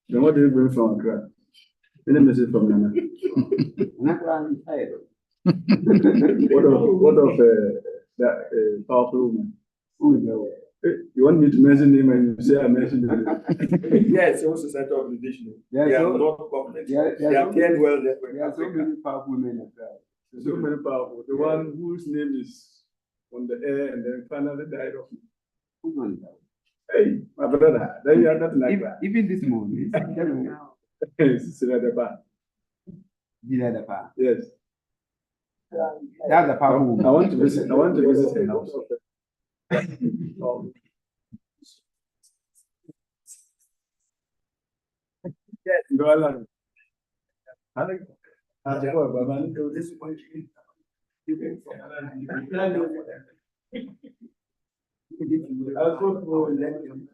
Then what do you bring from Accra? Any message from Nana? What of that powerful woman? Who is that? You want me to mention him and you say I mentioned him? Yes, he also set up obligation. They are not government. They are cared well. There are so many powerful women as well. So many powerful. The one whose name is on the air and then finally died of. Who's on that? Hey, my brother, then you are not like that. Even this morning, it's yes. That's the powerful. I want to visit. I want to visit her house. Yes, go along. I think. This point. You can. I was supposed to go and let him.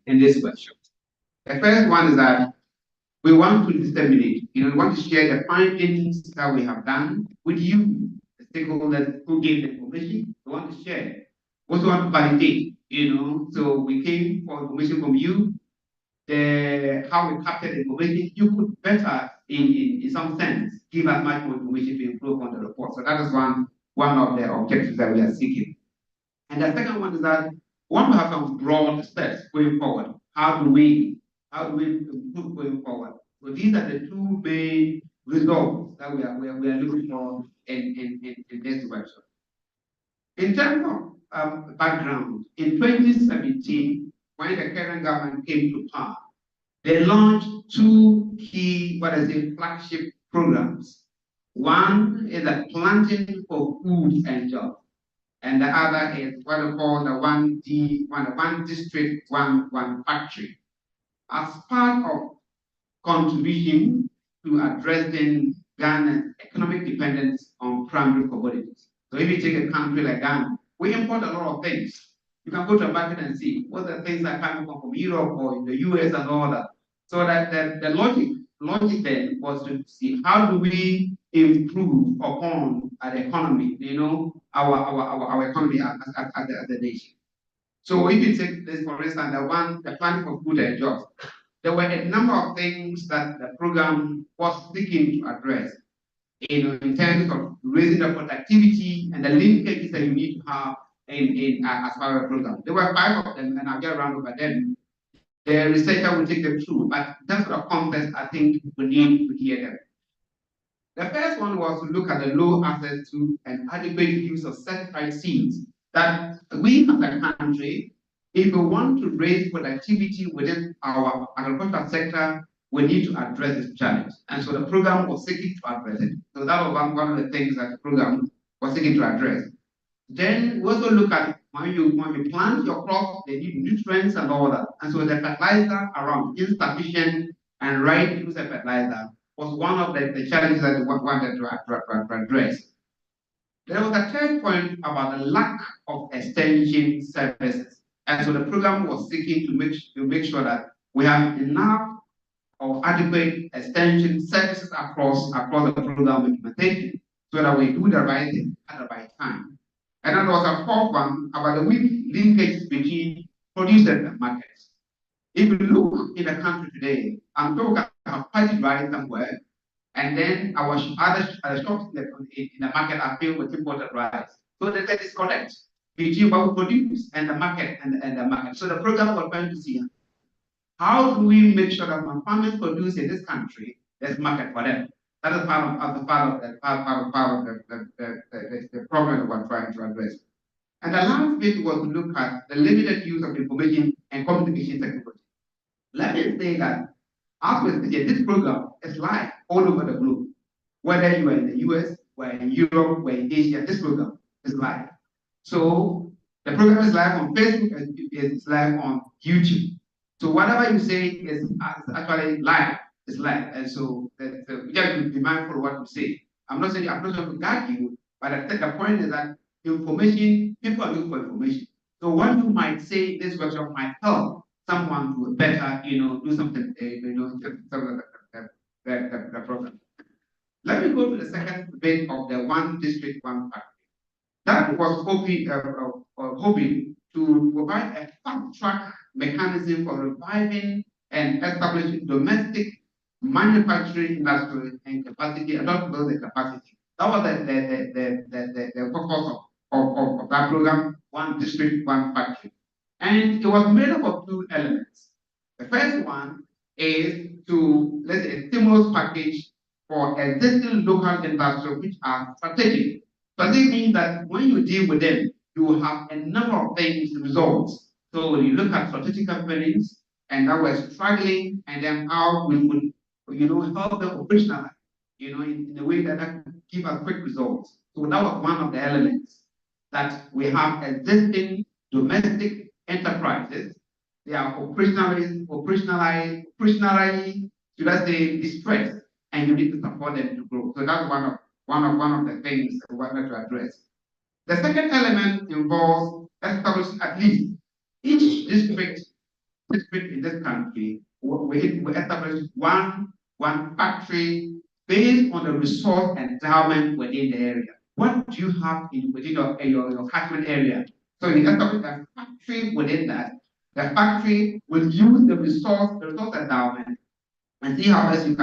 in this workshop. The first one is that we want to disseminate, we want to share the findings that we have done with you, the stakeholders who gave the information. We want to share. We also want to validate, so we came for information from you, how we captured the information. You could better, in some sense, give us much more information to improve on the report. So that is one of the objectives that we are seeking. And the second one is that we want to have some broad steps going forward. How do we improve going forward? So these are the two main results that we are looking for in this workshop. In terms of background, in 2017, when the current government came to power, they launched two key, flagship programs. One is a planting for food and jobs, and the other is what we call the one district, one factory. As part of contribution to addressing Ghana's economic dependence on primary commodities. So if you take a country like Ghana, we import a lot of things. You can go to a market and see what the things are coming from Europe or in the US and all that. So that the logic then was to see how do we improve upon our economy, our economy as a nation. So if you take this, for instance, the planning for food and jobs, there were a number of things that the program was seeking to address, in terms of raising the productivity and the linkages that you need to have as part of the program. There were 5 of them, and I'll get around over them. The researcher will take them through, but in terms of context, I think we need to hear them. The first one was to look at the low access to and adequate use of certified seeds that we as a country, if we want to raise productivity within our agricultural sector, we need to address this challenge. And so the program was seeking to address it. So that was one of the things that the program was seeking to address. Then we also look at when you plant your crop, they need nutrients and all that. And so the fertilizer around insufficient and right use of fertilizer was one of the challenges that we wanted to address. There was a third point about the lack of extension services. And so the program was seeking to make sure that we have enough or adequate extension services across the program implementation, so that we do the right thing at the right time. And then there was a fourth one about the weak linkage between producers and markets. If you look in the country today, I'm sure we can have party rice somewhere, and then our other shops in the market are filled with imported rice. So there's a disconnect between what we produce and the market and the market. So the program was trying to see how do we make sure that when farmers produce in this country, there's market for them. That is part of the problem that we're trying to address. And the last bit was to look at the limited use of information and communication technology. Let me say that this program is live all over the globe. Whether you are in the US, or in Europe, or in Asia, this program is live. So the program is live on Facebook and it's live on YouTube. So whatever you say is actually live. It's live. And so we have to be mindful of what we say. I'm not trying to guide you, but I think the point is that information, people are looking for information. So what you might say this workshop might help someone to better, do something, the program. Let me go to the second bit of the one district, one factory. That was hoping to provide a fast-track mechanism for reviving and establishing domestic manufacturing industry and capacity, and not build the capacity. That was the purpose of that program, one district, one factory. And it was made up of 2 elements. The first one is to, let's say, a stimulus package for existing local industries which are strategic. Strategic means that when you deal with them, you will have a number of things results. So when you look at strategic companies and that were struggling, and then how we would, help them operationalize, in a way that could give us quick results. So that was one of the elements, that we have existing domestic enterprises. They are operationally, should I say, distressed, and you need to support them to grow. So that's one of the things we wanted to address. The second element involves establishing at least each district district in this country, we established one factory based on the resource endowment within the area. What do you have within your catchment area? So you establish a factory within that. The factory will use the resource endowment and see how best you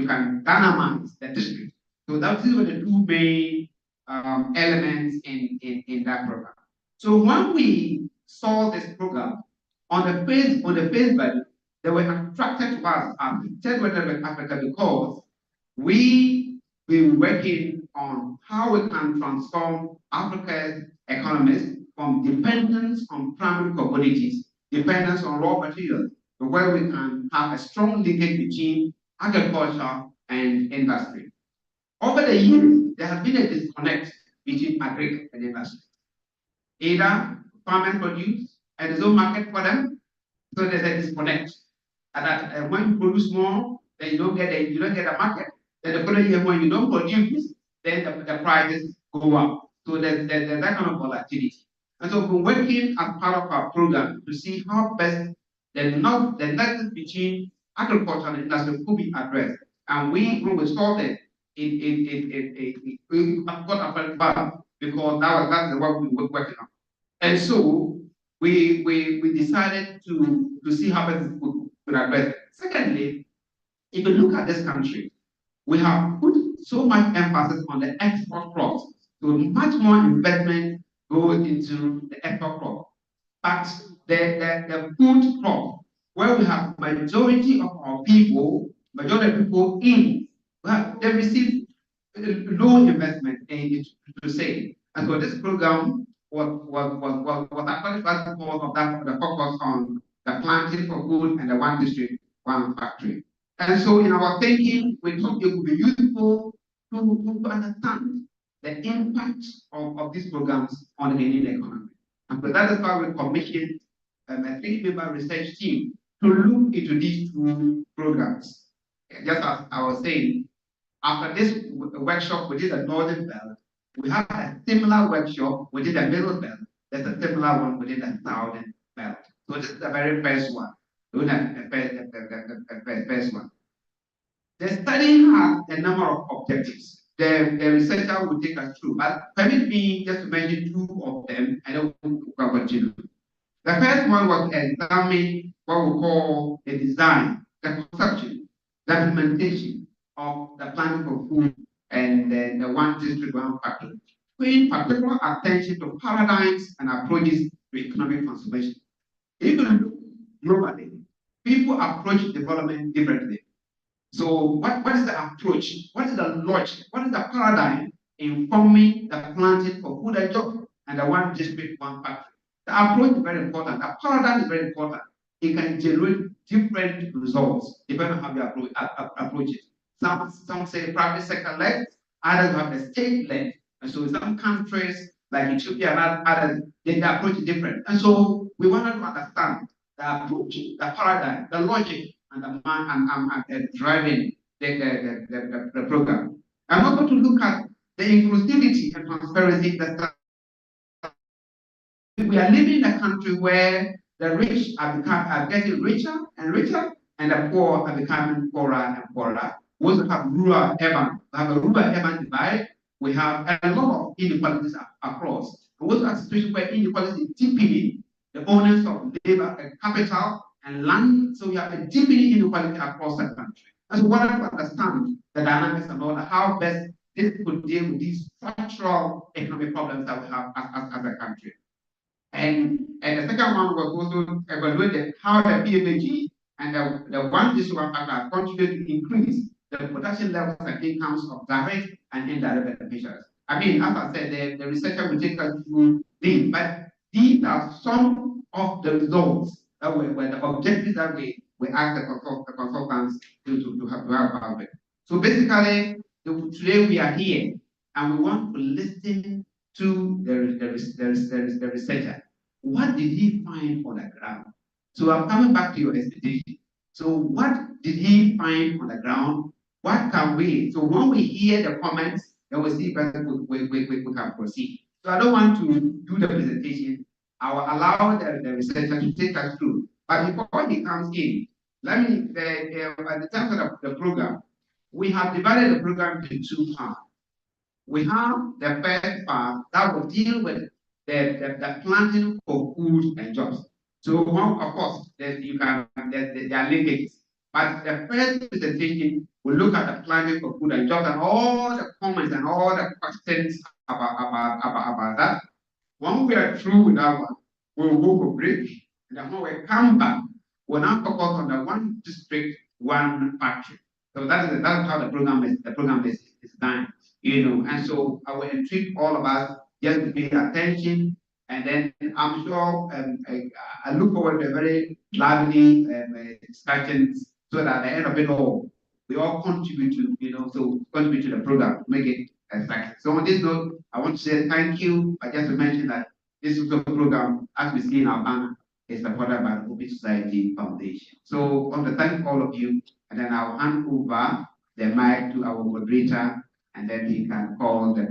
can dynamize the district. So that's were the two main elements in that program. So when we saw this program on the face value, they were attracted to us as Third World Development Africa because we been working on how we can transform Africa's economies from dependence on primary commodities, dependence on raw materials, to where we can have a strong linkage between agriculture and industry. Over the years, there has been a disconnect between agriculture and industry. Either farmers produce and there's no market for them, so there's a disconnect. And that when you produce more, then you don't get a market. Then the following year, when you don't produce, then the prices go up. So there's that kind of volatility. And so we're working as part of our program to see how best the nexus between agriculture and industry could be addressed. And when we solved it, we got a balance because that's the work we were working on. And so we decided to see how best we could address it. Secondly, if you look at this country, we have put so much emphasis on the export crops. So much more investment goes into the export crop. But the food crop, where we have majority of our people, in, well, they receive low investment in to say. And so this program was actually first of that the focus on the planting for food and the one district, one factory. And so in our thinking, we thought it would be useful to understand the impact of these programs on the Ghanaian economy. And so that is why we commissioned a 3-member research team to look into these two programs. Just as I was saying, after this workshop within the Northern Belt, we have a similar workshop within the Middle Belt. There's a similar one within the Southern Belt. So this is the very first one. The first one. The study has a number of objectives. The researcher will take us through, but permit me just to mention two of them, and then we'll continue. The first one was to examine what we call the design, the conception, the implementation of the planning for food and the one district, one factory, paying particular attention to paradigms and approaches to economic transformation. If you look globally, people approach development differently. So what is the approach? What is the logic? What is the paradigm informing the planting for food and job and the one district, one factory? The approach is very important. The paradigm is very important. It can generate different results depending on how you approach it. Some say private sector led, others have the state led. And so in some countries like Ethiopia and others, the approach is different. And so we wanted to understand the approach, the paradigm, the logic, and the man and driving the program. And also to look at the inclusivity and transparency that we are living in a country where the rich are getting richer and richer, and the poor are becoming poorer and poorer. We also have rural urban. We have a rural urban divide. We have a lot of inequalities across. We also have a situation where inequality is deepening the owners of labor and capital and land. So we have a deepening inequality across the country. And so we want to understand the dynamics and all how best this could deal with these structural economic problems that we have as a country. And the second one was also evaluated how the PFJ and the one district one factor contribute to increase the production levels and incomes of direct and indirect beneficiaries. I mean, as I said, the researcher will take us through these, but these are some of the results that were the objectives that we asked the consultants to have about it. So basically, today we are here and we want to listen to the researcher. What did he find on the ground? So I'm coming back to your expectation. So what did he find on the ground? What can we? So when we hear the comments, then we see whether we can proceed. So I don't want to do the presentation. I will allow the researcher to take us through. But before he comes in, let me, at the time of the program, we have divided the program into two parts. We have the first part that will deal with the planting for food and jobs. So, of course, there are linkages. But the first presentation will look at the planting for food and jobs and all the comments and all the questions about that. When we are through with that one, we'll go for break. And then when we come back, we'll now focus on the one district, one factory. So that's how the program is done, And so I will entreat all of us just to pay attention. And then I'm sure I look forward to a very lively discussions so that at the end of it all, we all contribute to the program, make it a success. So on this note, I want to say thank you. I just to mention that this program, as we see in our banner, is supported by the Open Society Foundation. So I want to thank all of you, and then I'll hand over the mic to our moderator, and then he can call the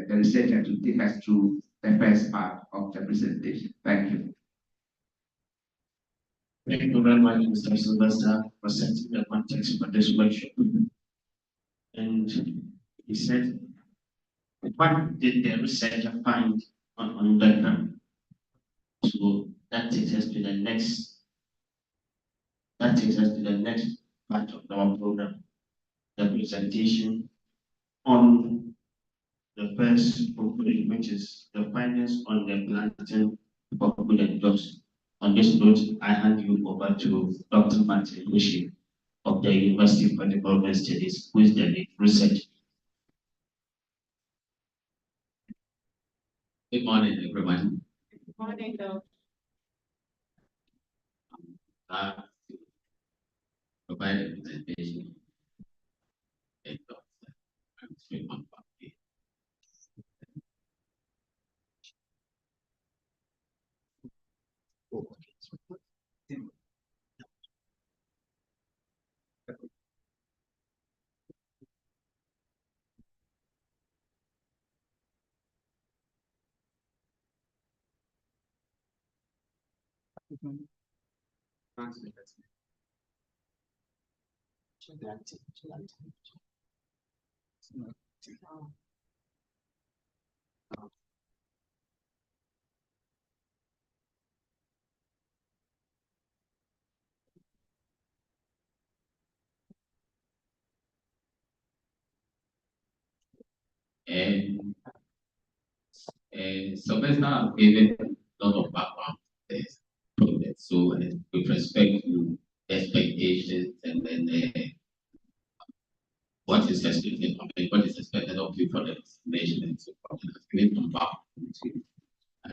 researcher to take us through the first part of the presentation. Thank you. Thank you very much, Mr. Sylvester, for setting the context for this workshop. And he said, what did the researcher find on the ground? So that takes us to the next. That takes us to the next part of our program, the presentation on the first proposal, which is the findings on the planting for food and jobs. On this note, I hand you over to Dr. Martin Bushi of the University for Development Studies, who is the lead researcher. Good morning, everyone. Good morning, Doc. Provide a presentation. And Sylvester has given a lot of background to this project. So, with respect to expectations and then what is expected of me, what is expected of you for the destination and so forth, and has given some background to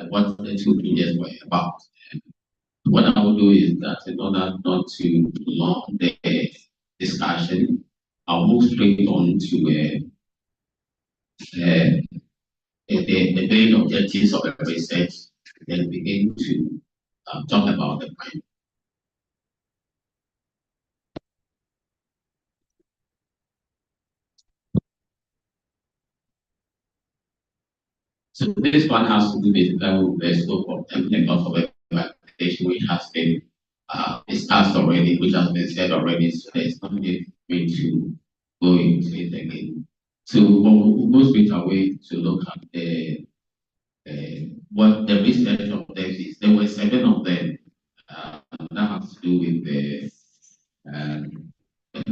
what the 2 years were about. And what I will do is that in order not to prolong the discussion, I'll move straight on to the main objectives of the research, then begin to talk about the findings. So this one has to do with the scope of technical evaluation, which has been discussed already, which has been said already. So there's no need for me to go into it again. So we'll go straight away to look at what the research objectives. There were 7 of them. That has to do with the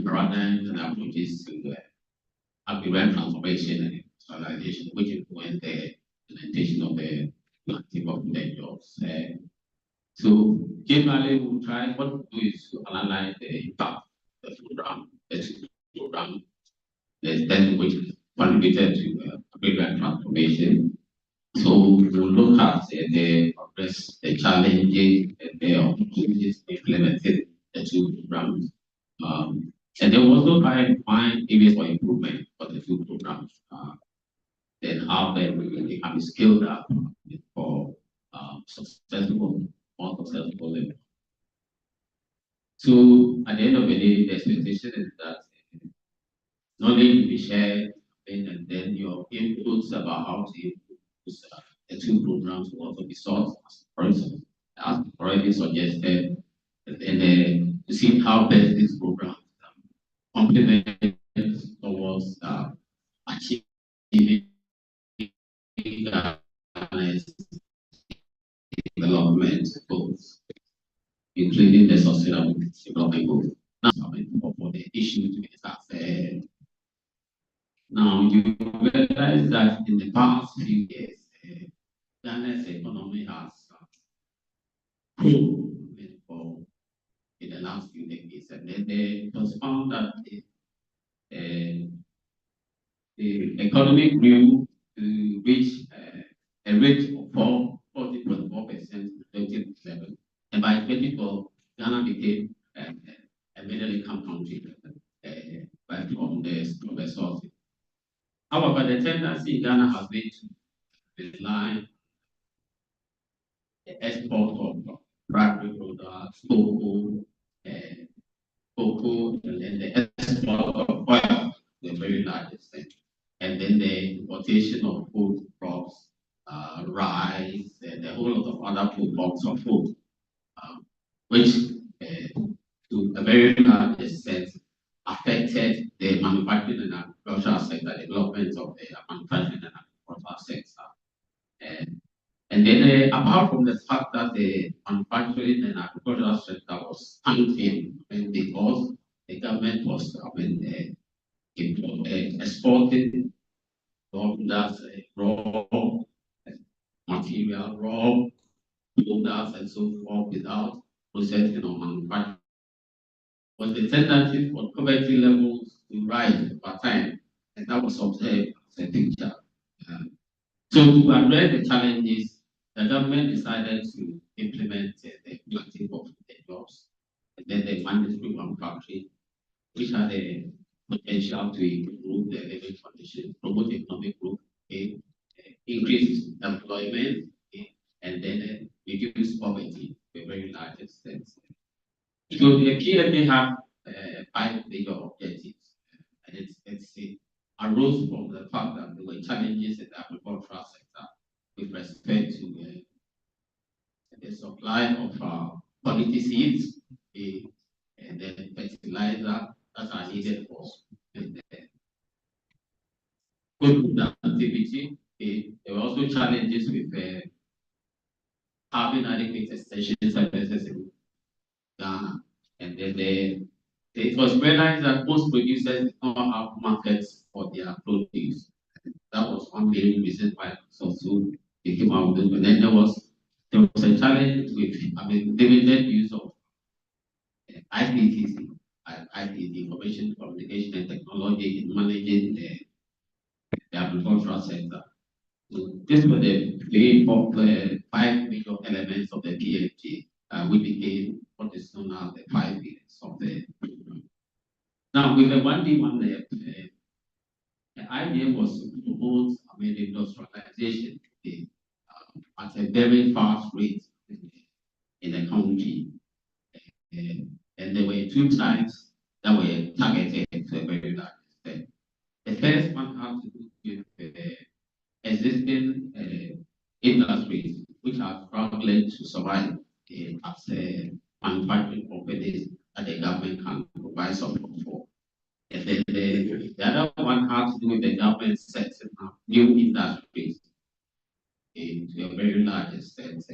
paradigms and approaches to agri-land transformation and industrialization, which influenced the implementation of the planting of food jobs. So generally, we'll try what we do is to analyze the impact of the program, the extent which contributed to agri-land transformation. So we'll look at the progress, the challenges, and the opportunities implemented the 2 programs. And then we'll also try and find areas for improvement for the 2 programs. Then how they can be scaled up for more successful living. So at the end of the day, the expectation is that knowledge will be shared, and then your inputs about how to use the 2 programs will also be sought as person as already suggested, and to see how best this program complements towards achieving Ghana's development goals, including the sustainable development goals. Now, for the issue to discussed. Now, you realize that in the past few years, Ghana's economy has grown in the last few decades, and then it was found that the economy grew to reach a rate of 40.4% in 2011, and by 2012, Ghana became a middle income country from the source. However, the tendency in Ghana has been to rely on the export of primary products, cocoa, and then the export of oil to a very large extent. And then the importation of food crops, rice, and a whole lot of other food forms of food, which to a very large extent affected the manufacturing and agricultural sector, development of the manufacturing and agricultural sector. And then apart from the fact that the manufacturing and agricultural sector was tanking, because the government was exporting products, raw material, raw products, and so forth without processing or manufacturing. Was the tendency for poverty levels to rise over time, and that was observed as a picture. So to address the challenges, the government decided to implement the planting of the jobs, and then the mandatory manufacturing, which had the potential to improve the living conditions, promote economic growth, increase employment, and then reduce poverty to a very large extent. So the PFJ have 5 major objectives, and it arose from the fact that there were challenges in the agricultural sector with respect to the supply of quality seeds and then fertilizer that are needed for good productivity. There were also challenges with having adequate extension services in Ghana, and then it was realized that most producers did not have markets for their produce. That was one main reason why also they came out with it. And then there was a challenge with limited use of IPTC, Information Communication and Technology, in managing the agricultural sector. So these were the 5 major elements of the PFJ. We became what is known as the 5 pillars of the program. Now, with the 1D1, the idea was to promote industrialization at a very fast rate in the country. And there were 2 sides that were targeted to a very large extent. The first one had to do with existing industries which are struggling to survive as manufacturing companies that the government can provide support for. And then the other one has to do with the government setting up new industries to a very large extent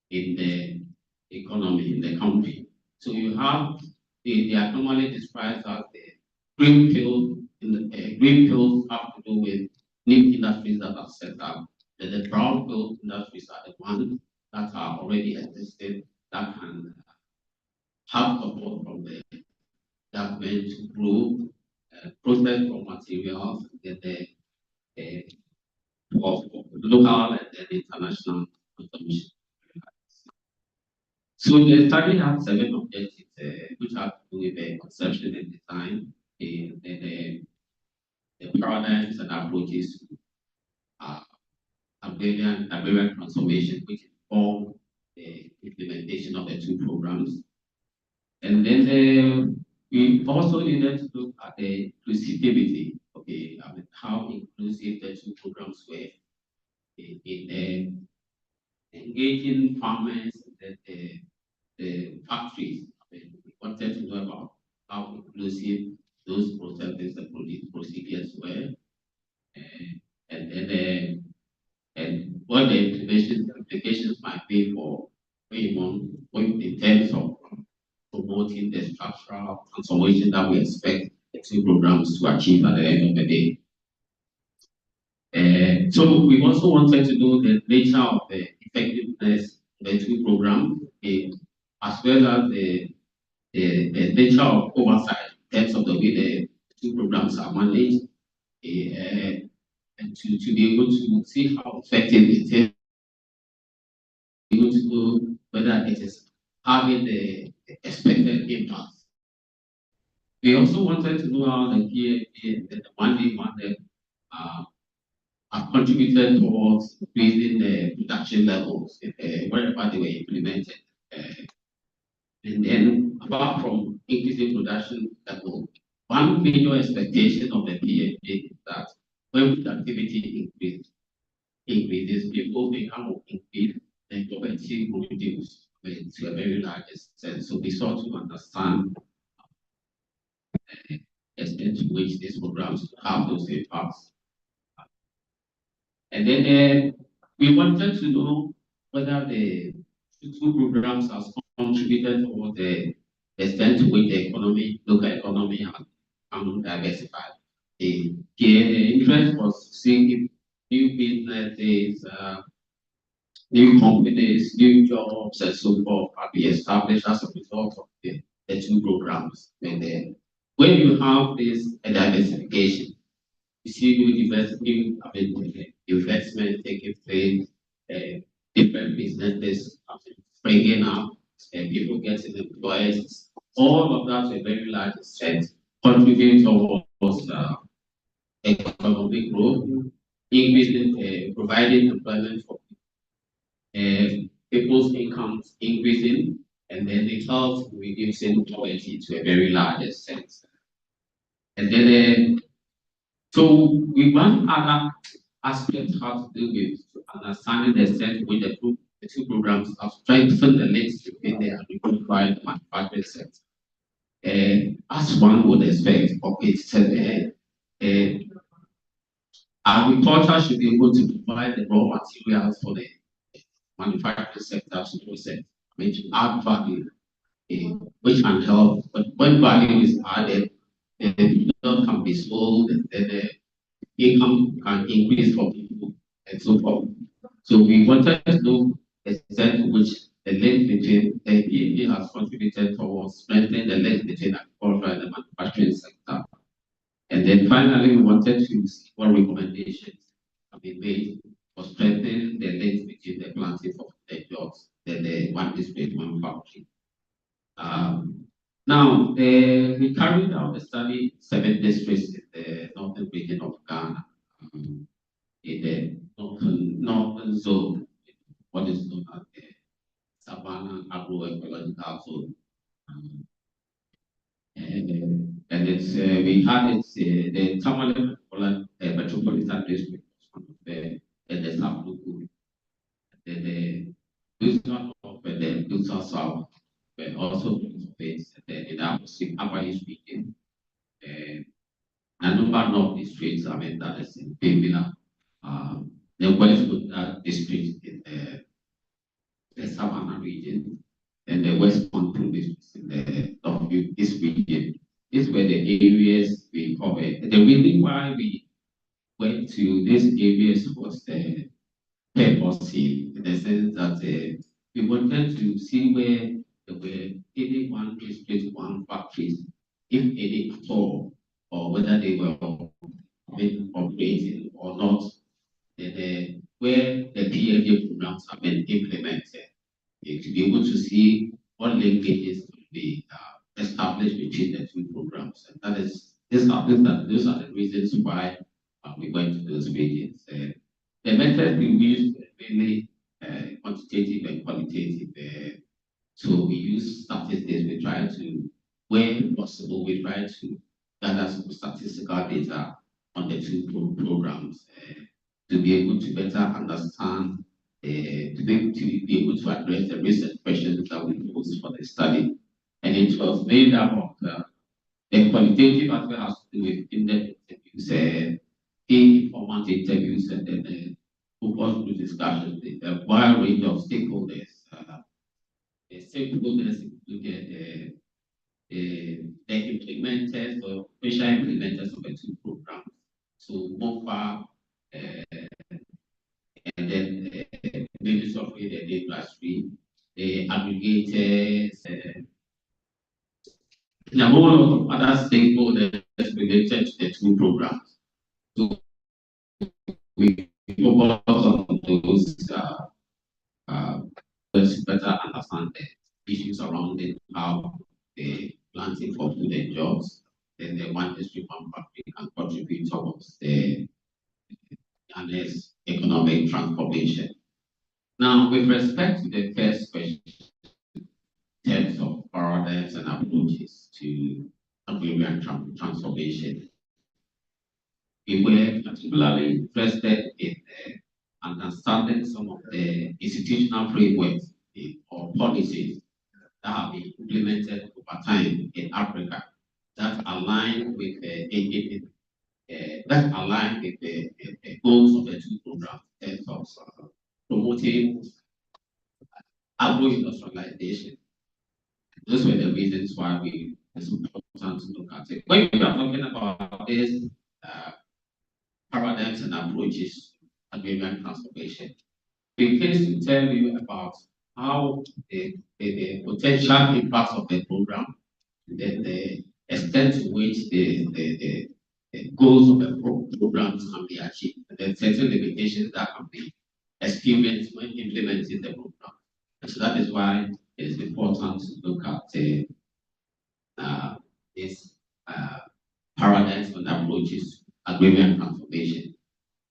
in the economy, in the country. So you have they are normally described as the greenfield. Greenfields have to do with new industries that are set up. The brownfield industries are the ones that are already existing that can have support from the government to grow, process raw materials, of local and then international consumption. So the study has 7 objectives, which have to do with the conception and design, the paradigms and approaches to agrarian transformation, which inform the implementation of the 2 programs. And then we also needed to look at the inclusivity, how inclusive the 2 programs were in engaging farmers the factories. I mean, we wanted to know about how inclusive those processes and procedures were, and then and what the implications might be for when in terms of promoting the structural transformation that we expect the two programs to achieve at the end of the day. So we also wanted to know the nature of the effectiveness of the two programs, as well as the nature of oversight in terms of the way the two programs are managed, and to be able to see how effective it is, able to know whether it is having the expected impact. We also wanted to know how the PFJ and the 1D model have contributed towards increasing the production levels wherever they were implemented. And then, apart from increasing production level, one major expectation of the PFJ is that when productivity increases, people become increase, and poverty will reduce to a very large extent. So we sought to understand the extent to which these programs have those impacts. And then we wanted to know whether the two programs have contributed towards the extent to which the local economy has become diversified. The interest was seeing new businesses, new companies, new jobs, and so forth have been established as a result of the two programs. And then when you have this diversification, you see investment taking place, different businesses springing up, and people getting employed. All of that to a very large extent contribute towards economic growth, increasing, providing employment for people's incomes increasing, and then it helps reducing poverty to a very large extent. And then so we one other aspect has to do with understanding the extent to which the two programs are strengthened the links between the agricultural and manufacturing sector. As one would expect, agriculture should be able to provide the raw materials for the manufacturing sector to process, which add value, which can help. But when value is added, the result can be sold, and then the income can increase for people, and so forth. So we wanted to know the extent to which the link between the PFJ has contributed towards strengthening the link between agriculture and the manufacturing sector. And then finally, we wanted to see what recommendations have been made for strengthening the links between the planting of the jobs and the one district, one factory. Now, we carried out a study in 7 districts in the northern region of Ghana, in the northern zone, what is known as the Savannah Agroecological Zone. And it's we had it the Tamale Metropolitan District, and the South Local, then the Luton North and the Luton South, but also in the Upper East region, and a number of districts. I mean, that is in Bimila, the Westwood district in the Savannah region, and the West Control district in the Northeast region. These were the areas we covered. The reason why we went to these areas was the purpose, in the sense that we wanted to see where there were any one district, one factories, if any at all, or whether they were operating or not, where the PFJ programs have been implemented, to be able to see what linkages could be established between the two programs. And that is, those are the reasons why we went to those regions. The methods we used were mainly quantitative and qualitative. So we use statistics. We try to, where possible, we try to gather some statistical data on the two programs to be able to better understand be able to address the research questions that we posed for the study. And it was made up of the qualitative aspect has to do with in-depth interviews, informal interviews, and then focus group discussions with a wide range of stakeholders. The stakeholders included the implementers or official implementers of the two programs. So MOFA, and then Ministry of Trade and Industry, the aggregators, and a whole lot of other stakeholders related to the two programs. So we focus on those to better understand the issues around it, how the planting for food and jobs, then the one district one factory can contribute towards the Ghana's economic transformation. Now, with respect to the first question, in terms of paradigms and approaches to agrarian transformation, we were particularly interested in understanding some of the institutional frameworks or policies that have been implemented over time in Africa that align with the goals of the two programs in terms of promoting agro-industrialization. Those were the reasons why it's important to look at it. When we are talking about these paradigms and approaches to agrarian transformation, we came to tell you about how the potential impacts of the program, the extent to which the goals of the programs can be achieved, and then certain limitations that can be experienced when implementing the program. And so that is why it is important to look at this paradigms and approaches to agrarian transformation.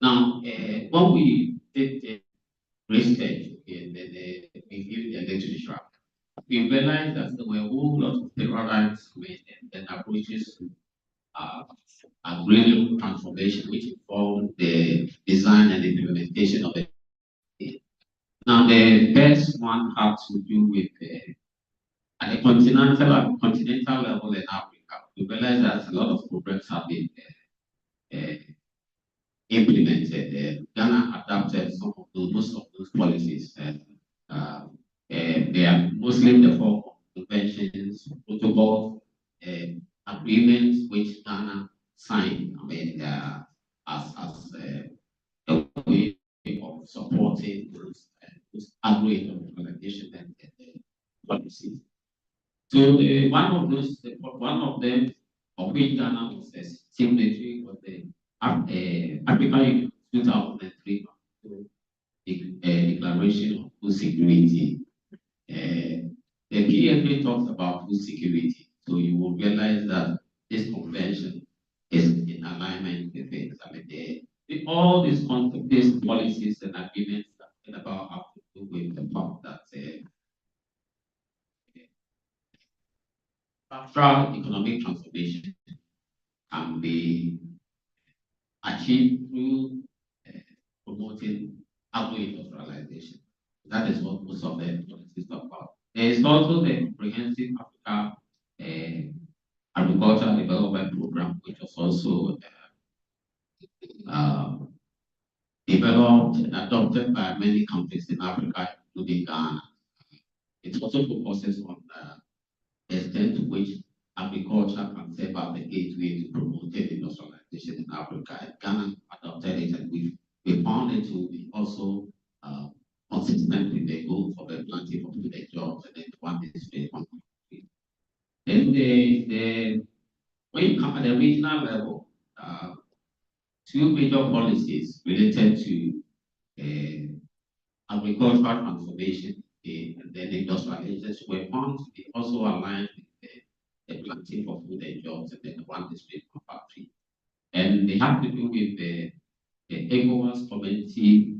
Now, when we did the research and the review the literature, we realized that there were a whole lot of paradigms and approaches to agrarian transformation, which involved the design and implementation of it. Now, the first one had to do with at the continental level in Africa. We realized that a lot of programs have been implemented. Ghana adopted most of those policies. They are mostly in the form of conventions, protocols, agreements which Ghana signed. As a way of supporting those agro-industrialization and policies. So one of them, of which Ghana was a signatory, was the African 2003 Declaration of Food Security. The PFJ talks about food security, so you will realize that this convention is in alignment with it. I mean, all these policies and agreements about have to do with the fact that structural economic transformation can be achieved through promoting agro-industrialization. That is what most of the policies talk about. There is also the Comprehensive Africa Agricultural Development Program, which was also developed and adopted by many countries in Africa, including Ghana. It also focuses on the extent to which agriculture can serve as the gateway to promoting industrialization in Africa. And Ghana adopted it, and we found it to be also consistent with the goal for the planting of the jobs and then one district, one country. Then when you come at the regional level, two major policies related to agricultural transformation and then industrialization were found to be also aligned with the planting for food and jobs and then the one district, one factory. And they have to do with the ECOWAS Community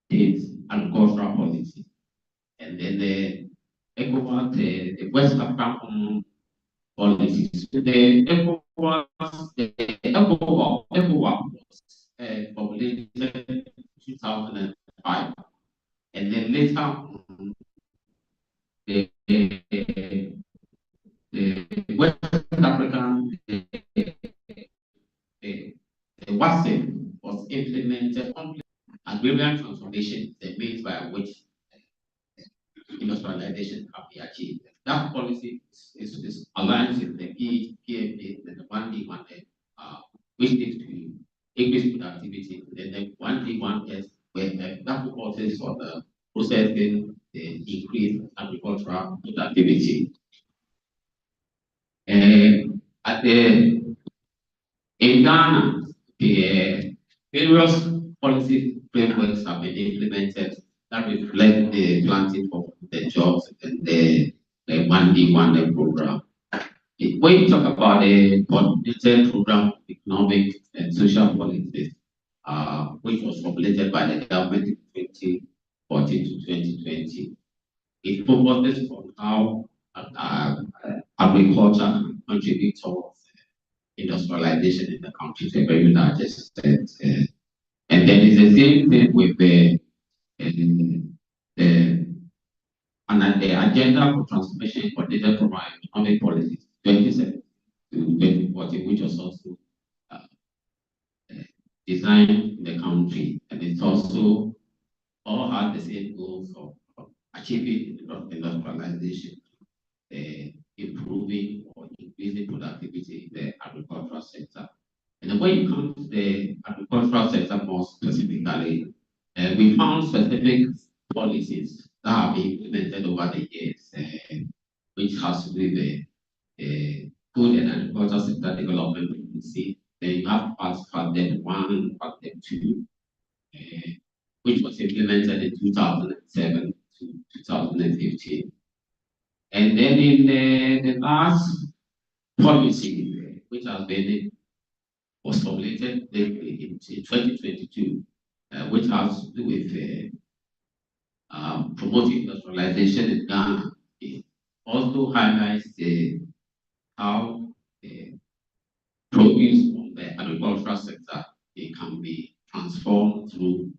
States Agricultural Policy. And then the ECOWAS, the West African policies. So the ECOWAS was formulated in 2005. And then later on, the West African, the WASEP was implemented. Agrarian transformation is the means by which industrialization can be achieved. That policy is aligned with the PFJ and the 1D, 1F, which needs to increase productivity. Then the 1D, 1S, where that focuses on the processing, the increase agricultural productivity. In Ghana, the various policy frameworks have been implemented that reflect the planting for the jobs and the 1D, 1F program. When you talk about the coordinated program of economic and social policies, which was formulated by the government in 2014 to 2020, it focuses on how agriculture can contribute towards industrialization in the country to a very large extent. And then it's the same thing with the agenda for transformation coordinated program economic policies 2017 to 2014, which was also designed in the country, and it's also all had the same goals of achieving industrialization, improving or increasing productivity in the agricultural sector. And when it comes to the agricultural sector more specifically, we found specific policies that have been implemented over the years, which has to do with the food and agricultural sector development policy. Then you have FASTEM 1, FASTEM 2, which was implemented in 2007 to 2015. And then in the last policy, which was formulated in 2022, which has to do with promoting industrialization in Ghana, it also highlights how produce from the agricultural sector can be transformed through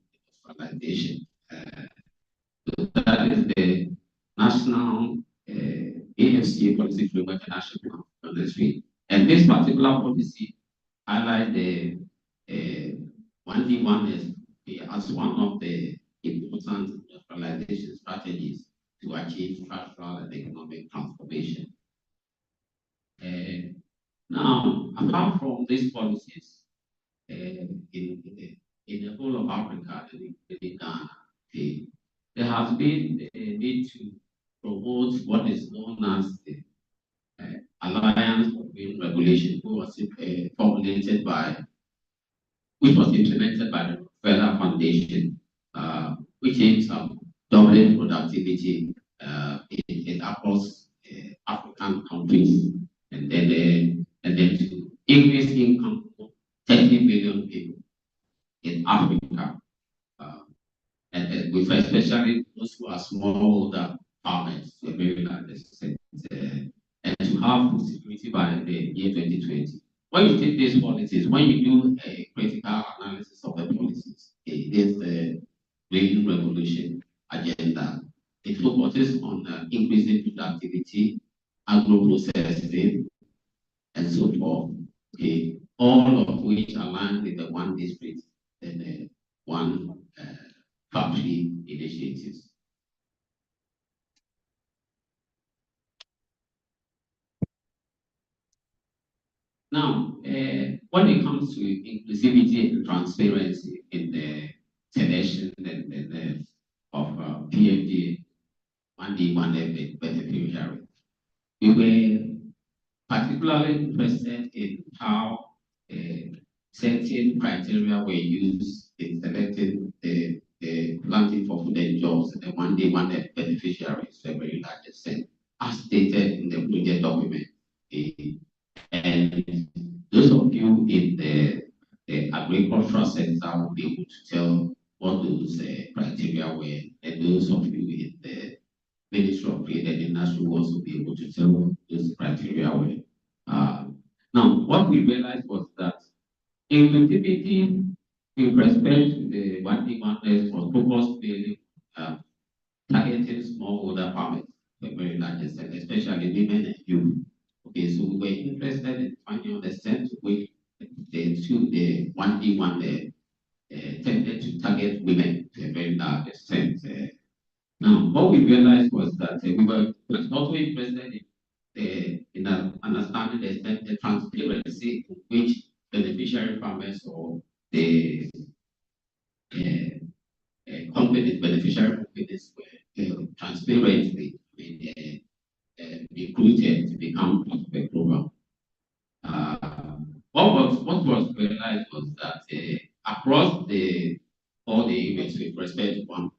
industrialization. So that is the national AFCA policy framework and action plan on the street. And this particular policy highlights the 1D, 1S as one of the important industrialization strategies to achieve structural and economic transformation. Now, apart from these policies, in the whole of Africa, in Ghana, there has been a need to promote what is known as the Alliance for Green Regulation, which was implemented by the Rockefeller Foundation, which aims at doubling productivity across African countries, and then to increase income for 30 million people in Africa, and with especially those who are smallholder farmers to a very large extent, and to have food security by the year 2020. When you take these policies, when you do a critical analysis of the policies, it is the Green Revolution agenda. It focuses on increasing productivity, agro-processing, and so forth. Okay, all of which align with the one district and one factory initiatives. Now, when it comes to inclusivity and transparency in the selection of PFJ 1D, 1F beneficiaries, we were particularly interested in how certain criteria were used in selecting the planting for food and jobs, the 1D, 1F beneficiaries to a very large extent, as stated in the project document. And those of you in the agricultural sector will be able to tell what those criteria were, and those of you in the Ministry of Trade and Industry will also be able to tell what those criteria were. Now, what we realized was that inclusivity in respect to the 1D, 1S was focused mainly very large extent, especially women and youth. Okay, so we were interested in finding out the extent to which the 1D1 tended to target women to a very large extent. Now, what we realized was that we were also interested in understanding the transparency in which beneficiary farmers or the companies, beneficiary companies were transparently recruited to become part of the program. What was realized was that across all the events with respect to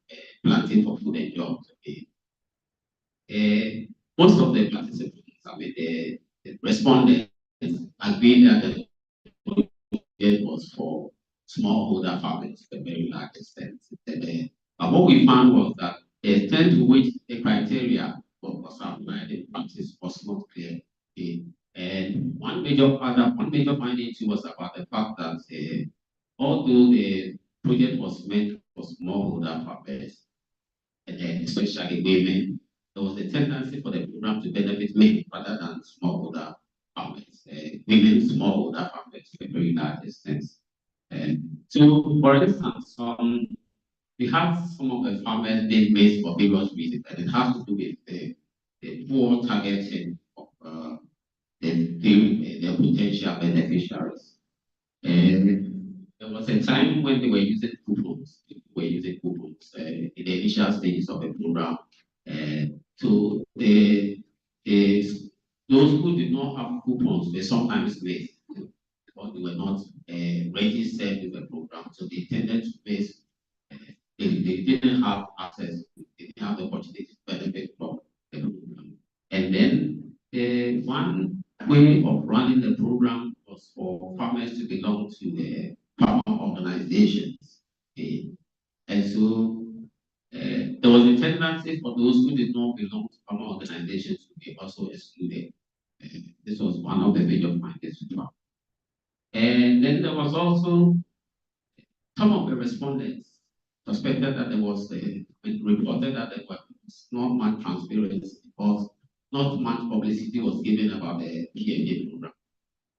planting for food and jobs, most of the participants, the respondents agreed that the project was for smallholder farmers to a very large extent. But what we found was that the extent to which the criteria was applied in practice was not clear. And one major finding too was about the fact that although the project was meant for smallholder farmers, especially women, there was a tendency for the program to benefit men rather than smallholder farmers, women smallholder farmers to a very large extent. So, for instance, we have some of the farmers being made for various reasons, and it has to do with the poor targeting of the potential beneficiaries. There was a time when they were using coupons. In the initial stages of the program. So those who did not have coupons were sometimes missed because they were not registered with the program. So they tended to miss. They didn't have access. They didn't have the opportunity to benefit from the program. And then one way of running the program was for farmers to belong to farmer organizations. And so there was a tendency for those who did not belong to farmer organizations to be also excluded. This was one of the major findings we found. And then there was also some of the respondents suspected that there was reported that there was not much transparency because not much publicity was given about the PFJ program.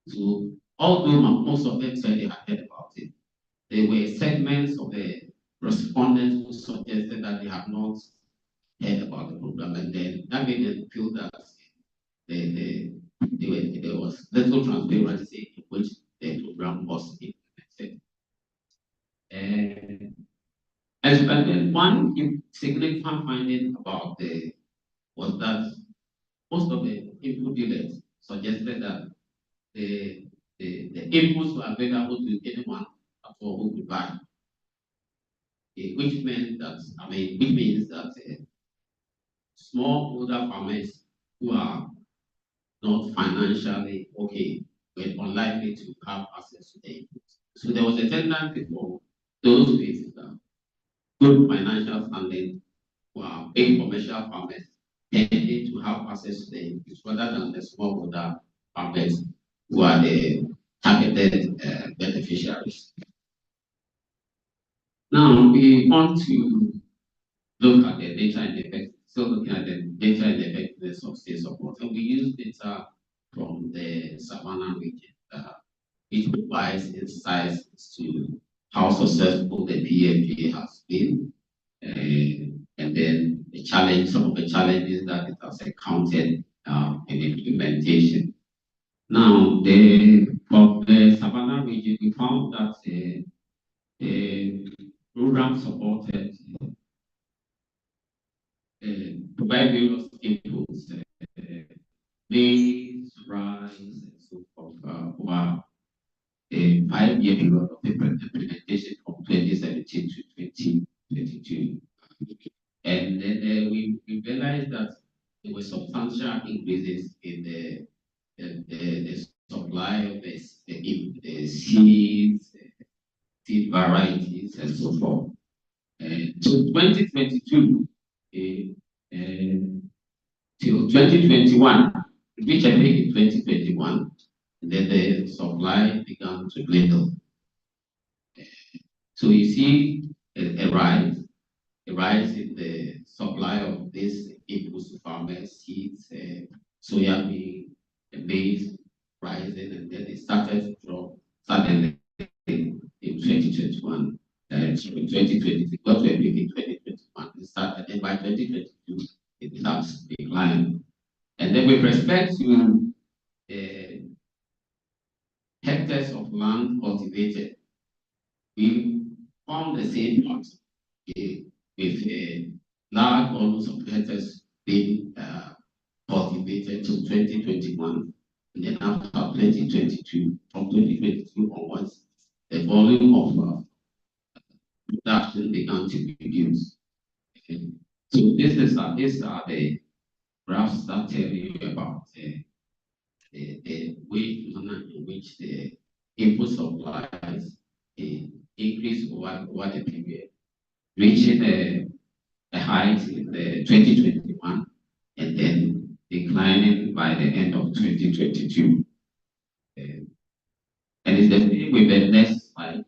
So although most of them said they had heard about it, there were segments of the respondents who suggested that they have not heard about the program, and then that made them feel that there was little transparency in which the program was implemented. And then one significant finding about was that most of the input dealers suggested that the inputs were available to anyone at all who could buy. Which means that smallholder farmers who are not financially okay were unlikely to have access to the inputs. So there was a tendency for those with good financial standing who are big commercial farmers tended to have access to the inputs rather than the smallholder farmers who are the targeted beneficiaries. Now we want to look at the data and effect, still looking at the data and effectiveness of state support. And we use data from the Savannah region, which provides insights to how successful the PFJ has been, and then some of the challenges that it has encountered in implementation. Now, from the Savannah region, we found that the program supported provide various inputs, maize, rice, and so forth, over a 5-year period of implementation from 2017 to 2022. And then we realized that there were substantial increases in the supply of the seeds, seed varieties, and so forth. So 2022 till 2021, which I think in 2021, then the supply began to dwindle. So you see a rise in the supply of these inputs to farmers, seeds, soya bean, maize, rising, and then it started to drop suddenly in 2021. In 2020, got to a peak in 2021. It started, and by 2022, it starts declining. And then with respect to hectares of land cultivated, we found the same pattern with large volumes of hectares being cultivated to 2021, and then after 2022, from 2022 onwards, the volume of production began to reduce. Okay. So these are the graphs that tell you about the way in which the input supplies increase over the period, reaching a height in the 2021 and then declining by the end of 2022. And it's the same with the next slide,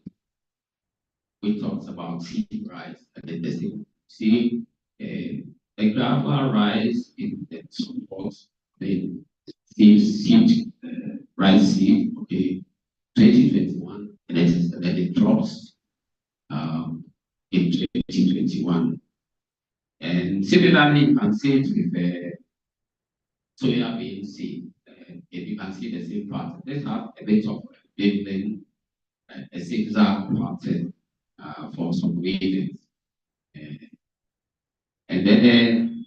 which talks about seed rise. And then the same see a gradual rise in the support, the seed rise seed, okay, 2021, and then it drops in 2021. And similarly, you can see it with soya bean seed. If you can see the same pattern, let's have a bit of building a zigzag pattern for some reasons. And then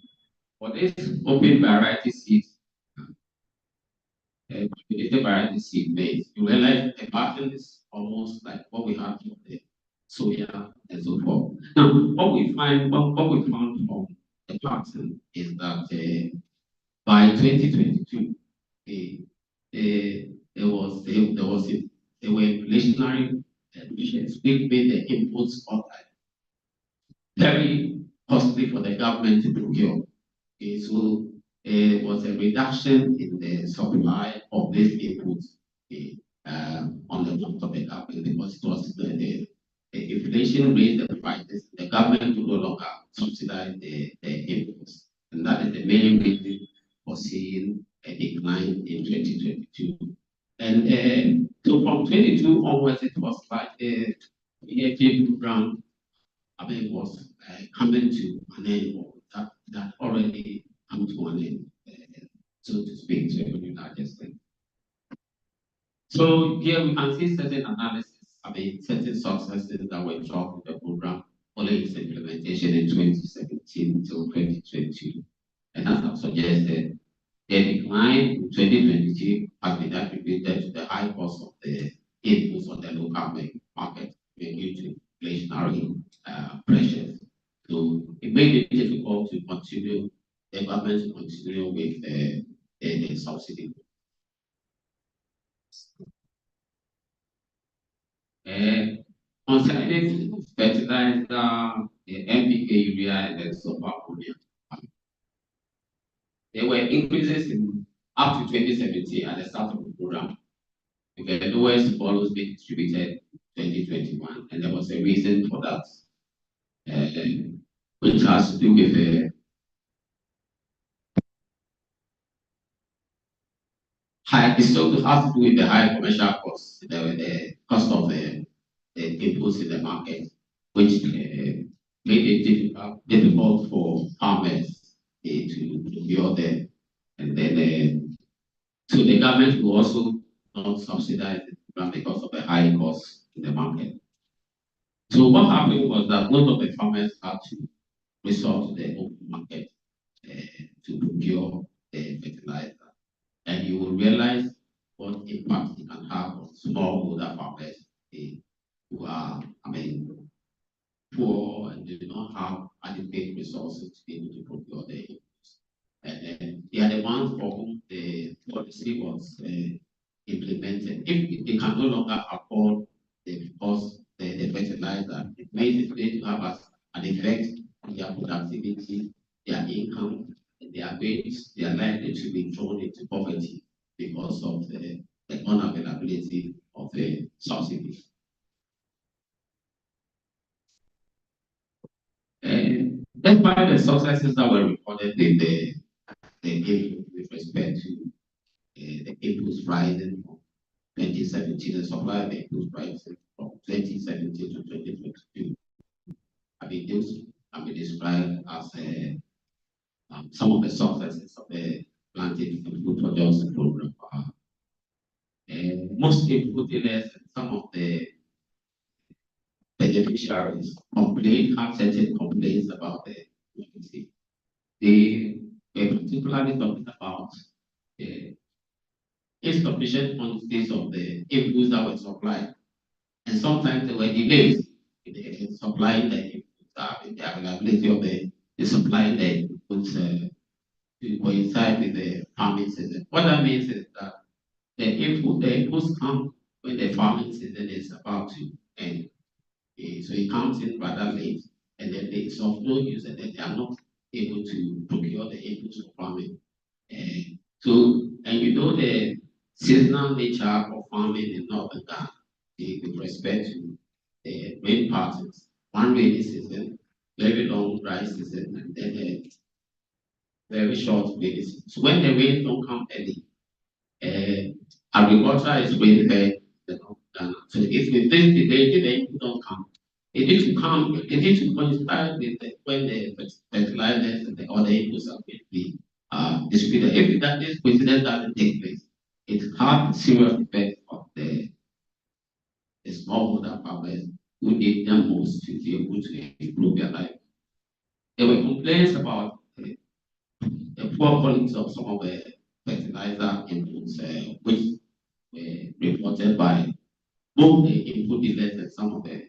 for this open variety seeds, the variety seed maize, you realize the pattern is almost like what we have for the soya and so forth. Now, what we found from the pattern is that by 2022, there were inflationary pressures which made the inputs very costly for the government to procure. Okay, so there was a reduction in the supply of these inputs on the part of the government because it was the inflation raised the prices. The government could no longer subsidize the inputs, and that is the main reason for seeing a decline in 2022. And so from 22 onwards, it was like the PFJ program, I mean, was coming to an end, or that already come to an end, so to speak, to everything I just said. So here we can see certain analysis, I mean, certain successes that were dropped in the program following its implementation in 2017 until 2022. And as I've suggested, the decline in 2022 has been attributed to the high cost of the inputs on the local market due to inflationary pressures. So it made it difficult to continue, the government to continue with the subsidy. Concerning fertilizer, the NPK, urea, and the sulfur ammonium, there were increases in up to 2017 at the start of the program, with the lowest volumes being distributed in 2021, and there was a reason for that, which has to do with the high. It still has to do with the high commercial costs, the cost of the inputs in the market, which made it difficult for farmers to procure them, and then so the government will also not subsidize the program because of the high costs in the market. So what happened was that most of the farmers had to resort to the open market to procure the fertilizer, and you will realize what impact it can have on smallholder farmers who are, I mean, poor and do not have adequate resources to be able to procure the inputs. And they are the ones for whom the policy was implemented. If they can no longer afford the cost, the fertilizer, it makes it going to have an effect on their productivity, their income, and their wages. They are likely to be thrown into poverty because of the unavailability of the subsidies. And Despite the successes that were recorded in the game with respect to the inputs rising from 2017, the supply of inputs rising from 2017 to 2022, I mean, those can be described as some of the successes of the planted input production program. Most input dealers and some of the beneficiaries have certain complaints about the policy. They were particularly talking about the insufficient quantities of the inputs that were supplied, and sometimes there were delays in supplying the inputs, in the availability of the supplying the inputs to coincide with the farming season. What that means is that the inputs come when the farming season is about to end. So it comes in rather late, and then it's of no use, and then they are not able to procure the inputs for farming. And you know the seasonal nature of farming in northern Ghana with respect to the rain patterns. One rainy season, very long dry season, and then a very short rainy season. So when the rain don't come early, agriculture is rain fed. So if the input don't come, it needs to come, it needs to coincide with when the fertilizers and the other inputs are going to be distributed. If this coincidence doesn't take place, it has serious effect on the smallholder farmers who need them most to be able to improve their life. There were complaints about the poor quality of some of the fertilizer inputs, which were reported by both the input dealers and some of the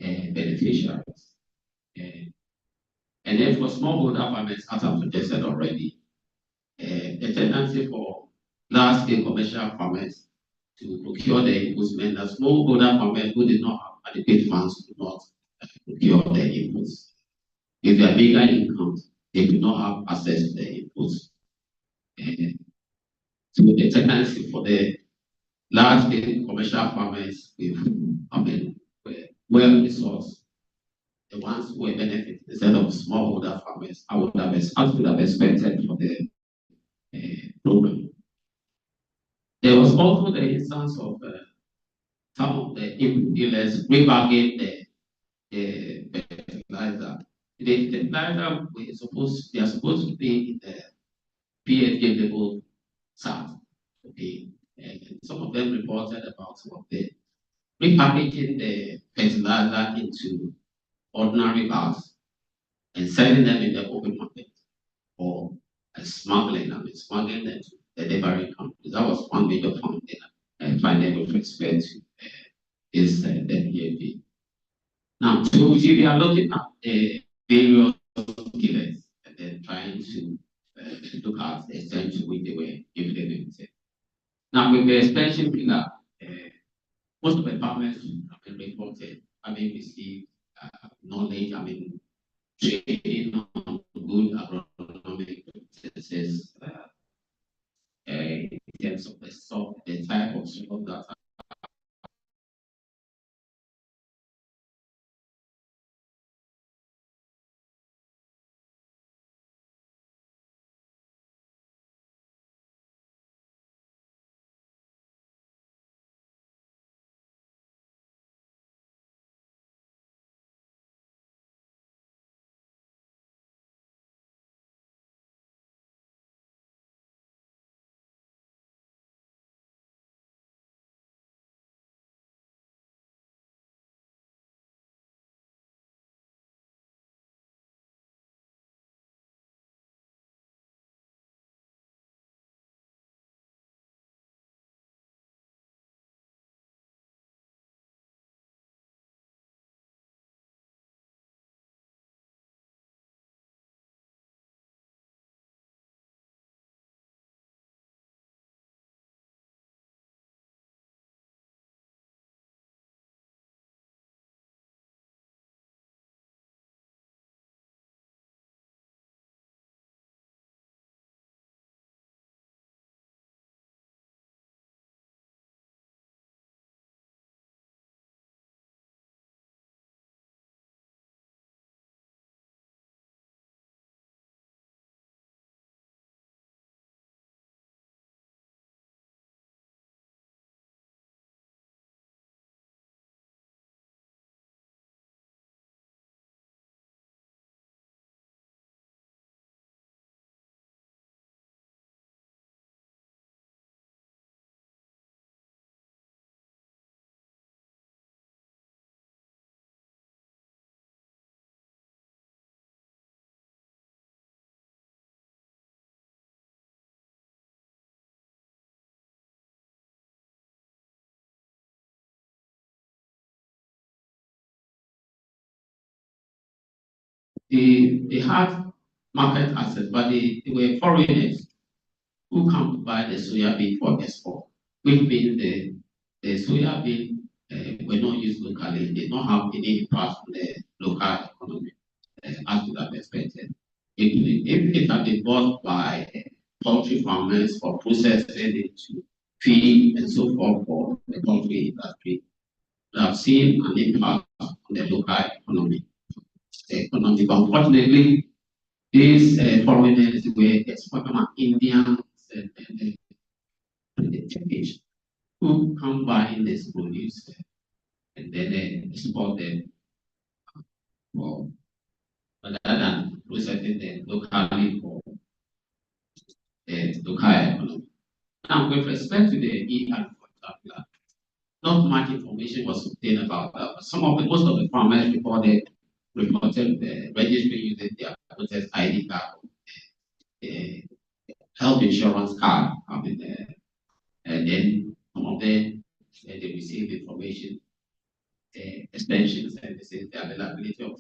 beneficiaries. And then for smallholder farmers, as I've suggested already, the tendency for large-scale commercial farmers to procure the inputs meant that smallholder farmers who did not have adequate funds could not procure the inputs. If they are bigger incomes, they do not have access to the inputs. So the tendency for the large-scale commercial farmers with, well-resourced, the ones who were benefiting instead of smallholder farmers, I would have expected for the program. There was also the instance of some of the input dealers rebargain the fertilizer. The fertilizer they are supposed to be in the PFJ level SAT. Okay, and some of them reported about some of the repackaging the fertilizer into ordinary bags and selling them in the open market or smuggling them to the neighboring countries. That was one major finding with respect to this the PFJ. Now, so if we are looking at various dealers and then trying to look at the extent to which they were implemented. Now, with the extension pillar, most of the farmers have been reported having received knowledge, training on good agronomic practices in terms of the type of soil that they had market access, but they were foreigners who come to buy the soya bean for export, which means the soya bean were not used locally, did not have any impact on the local economy as would have expected. If it had been bought by poultry farmers for processing it to feed and so forth for the poultry industry, we have seen an impact on the local economy. But unfortunately, these foreigners were exported from Indians and the Turkish who come buying this produce and then export them for rather than processing them locally for the local economy. Now, with respect to the e-agriculture, not much information was obtained about that. But most of the farmers reported registering using their voters ID card, health insurance card, and then some of them they received information, extension services, the availability of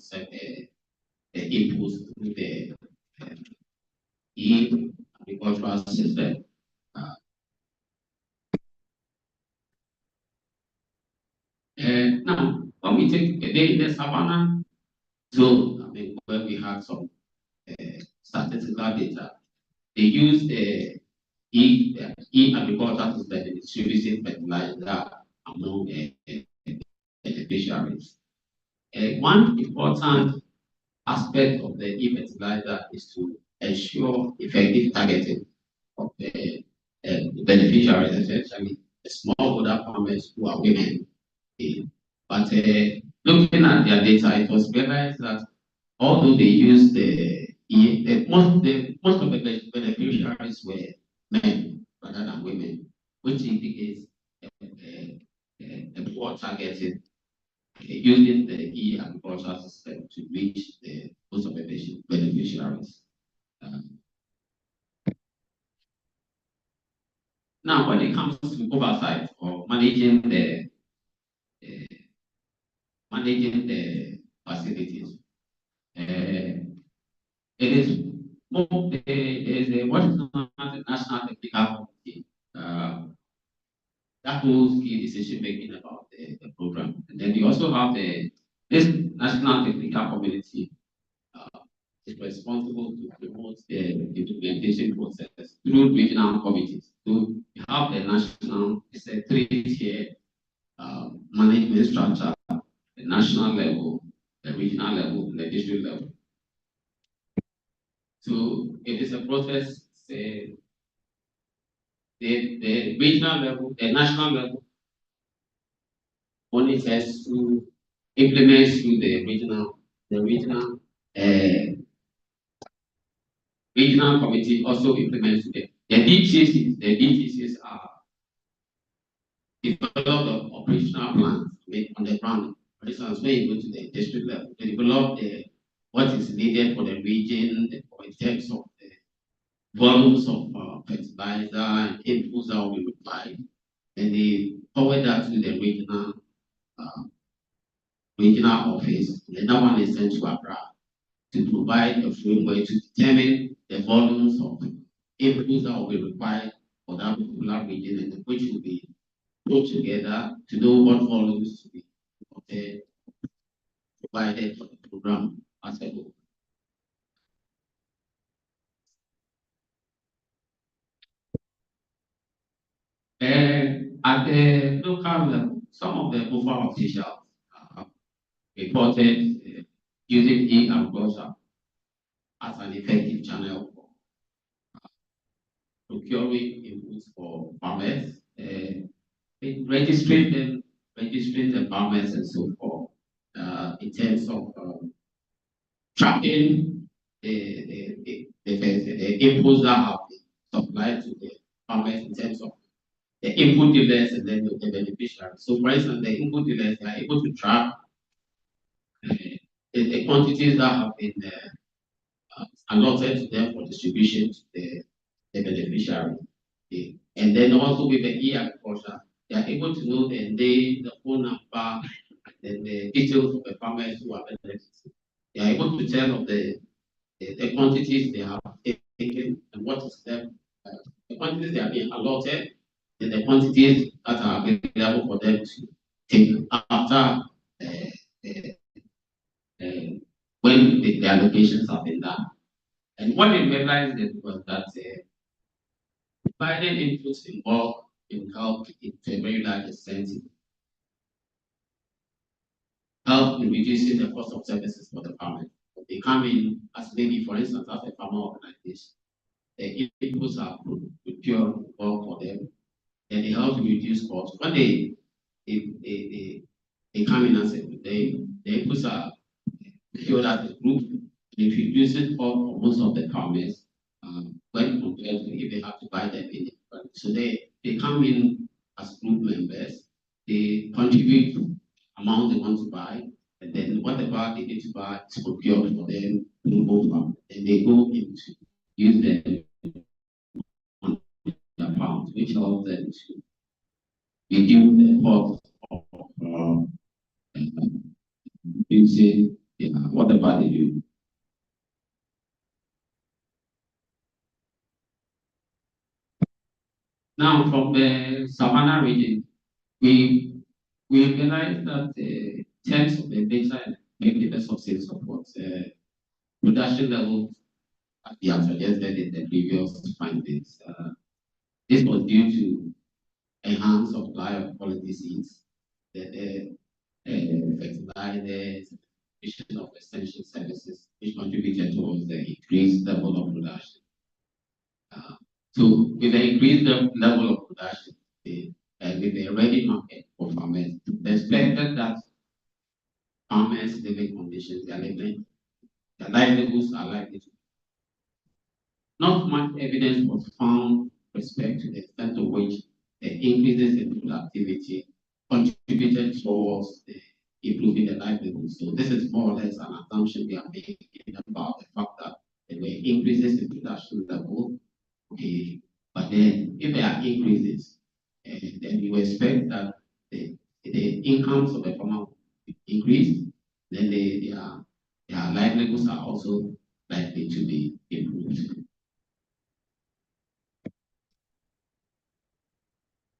inputs through the e-agricultural system. Now, when we take the savannah zone, where we have some statistical data, they use the e-agriculture system in distributing fertilizer among beneficiaries. One important aspect of the e-fertilizer is to ensure effective targeting of the beneficiaries, essentially the smallholder farmers who are women. But looking at their data, it was realized that although they used most of the beneficiaries were men rather than women, which indicates a poor targeting using the e-agricultural system to reach most of the beneficiaries. Now, when it comes to oversight or managing the facilities, it is more there is what is known as the National Technical Committee that holds key decision making about the program. And then we also have this National Technical Committee is responsible to promote the implementation process through regional committees. So we have the national, it's a three-tier management structure, the national level, the regional level, and the district level. So it is a process, the regional level, the national level, only has to implement through the regional committee also implements the DTCs are develop the operational plans on the ground. For instance, when you go to the district level, they develop what is needed for the region in terms of the volumes of fertilizer and inputs that will be required. And they forward that to the regional office. And that one is sent to Accra to provide a framework to determine the volumes of inputs that will be required for that particular region, and which will be put together to know what volumes to be provided for the program as a whole. At the local level, some of the local officials reported using e-agriculture as an effective channel for procuring inputs for farmers, registering the farmers and so forth, in terms of tracking the inputs that have been supplied to the farmers in terms of the input dealers and then the beneficiaries. So, for instance, the input dealers are able to track the quantities that have been allotted to them for distribution to the beneficiary. And then also with the e-agriculture, they are able to know the name, the phone number, and the details of the farmers who are benefiting. they are able to tell of the quantities they have taken and what is them, the quantities they are being allotted, and the quantities that are available for them to take after when the allocations have been done. And what they realized was that providing inputs in bulk in help to a very large extent help in reducing the cost of services for the farmers. They come in as maybe, for instance, as a farmer organization. The inputs are procured bulk for them, and they help to reduce costs. When they come in as the inputs are procured as a group, it reduces cost for most of the farmers when compared to if they have to buy them in. So they come in as group members, they contribute amount they want to buy, and then whatever they need to buy is procured for them in both farms. And they go into use them on their farms, which helps them to reduce the cost of using whatever they do. Now, from the Savannah region, we realize that in terms of the data and maybe the sources of what production levels we have suggested in the previous findings. This was due to enhanced supply of quality seeds, the fertilizers, provision of essential services, which contributed towards the increased level of production. So with the increased level of production, with a ready market for farmers, they expected that farmers' living conditions, their livelihoods are likely to. Not much evidence was found with respect to the extent to which the increases in productivity contributed towards improving the livelihood. So this is more or less an assumption we are making about the fact that there were increases in production level. Okay, but then if there are increases, then you expect that the incomes of the farmer will increase, then their livelihoods are also likely to be improved.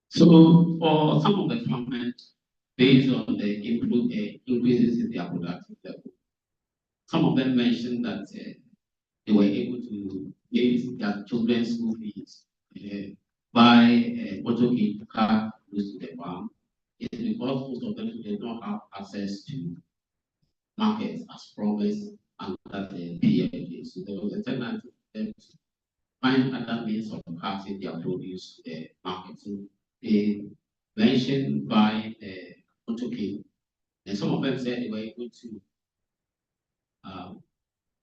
So for some of the farmers, based on the increases in their productive level, some of them mentioned that they were able to pay their children's school fees, buy auto kit car close to the farm. It's because most of them did not have access to markets as promised under the PFJ. So there was a tendency for them to find other means of passing their produce to the market. So they mentioned buying auto kit, and some of them said they were able to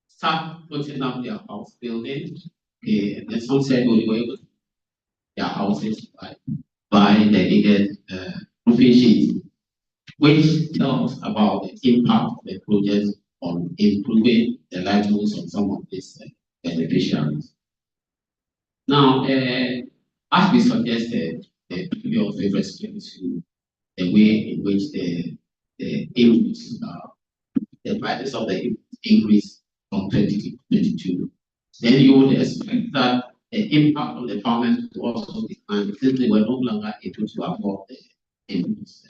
start putting up their house buildings. Okay, and then some said they were able to their houses by the needed roofing sheets, which tells about the impact of the project on improving the livelihoods of some of these beneficiaries. Now, as we suggested previous with respect to the way in which the inputs, the prices of the inputs increase from 2022, then you would expect that the impact on the farmers would also decline since they were no longer able to afford the inputs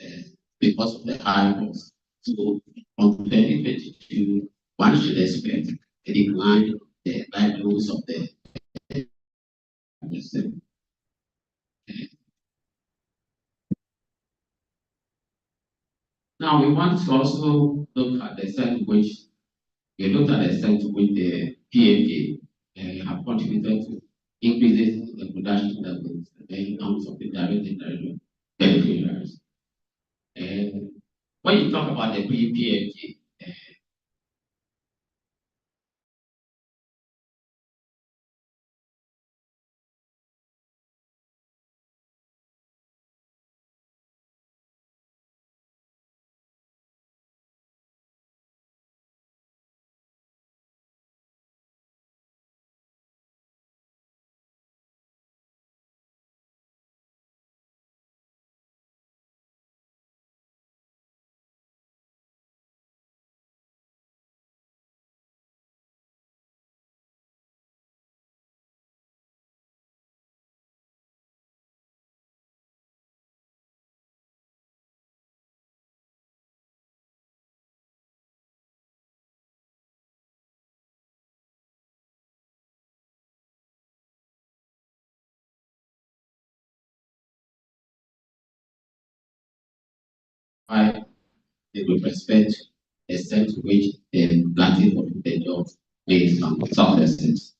because of the high cost. So from 2022, one should expect a decline in the livelihoods of the Now we want to also look at the extent to which we looked at the extent to which the PFJ have contributed to increases in the production levels in terms of the direct and indirect beneficiaries. When you talk about the PFJ, by with respect to the extent to which the planting of the job makes some successes.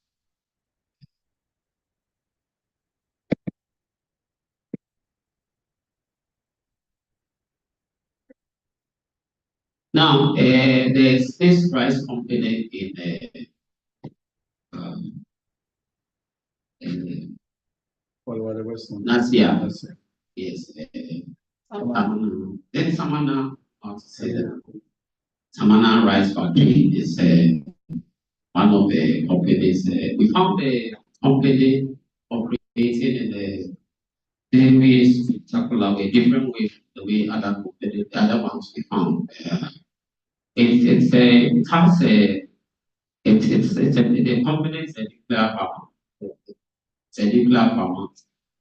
Now, there's this price component in the last year. Yes. Then Samana, how to say that? Samana Rice Factory is one of the companies. We found the company operating in the very spectacular way, different way from the way other companies, the other ones we found. It has a it's a the company is a nuclear power. It's a nuclear power.